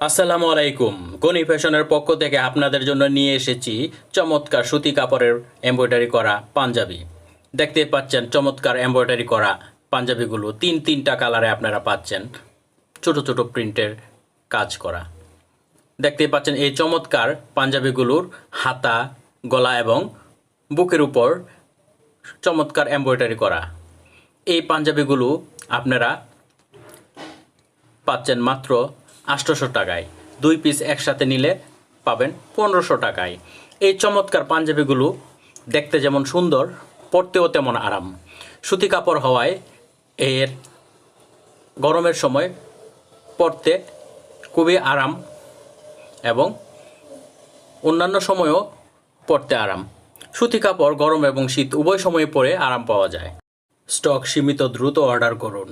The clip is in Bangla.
আসসালামু আলাইকুম। গনি ফ্যাশনের পক্ষ থেকে আপনাদের জন্য নিয়ে এসেছি চমৎকার সুতি কাপড়ের এমব্রয়ডারি করা পাঞ্জাবি। দেখতে পাচ্ছেন চমৎকার এমব্রয়ডারি করা পাঞ্জাবিগুলো তিনটা কালারে আপনারা পাচ্ছেন, ছোট ছোট প্রিন্টের কাজ করা। দেখতে পাচ্ছেন এই চমৎকার পাঞ্জাবিগুলোর হাতা, গলা এবং বুকের উপর চমৎকার এমব্রয়ডারি করা। এই পাঞ্জাবিগুলো আপনারা পাচ্ছেন মাত্র 800 টাকায়। 2 পিস একসাথে নিলে পাবেন 1500 টাকায়। এই চমৎকার পাঞ্জাবিগুলো দেখতে যেমন সুন্দর, পরতেও তেমন আরাম। সুতি কাপড় হওয়ায় এর গরমের সময় পরতে খুবই আরাম এবং অন্যান্য সময়ও পরতে আরাম। সুতি কাপড় গরম এবং শীত উভয় সময়ে পরে আরাম পাওয়া যায়। স্টক সীমিত, দ্রুত অর্ডার করুন।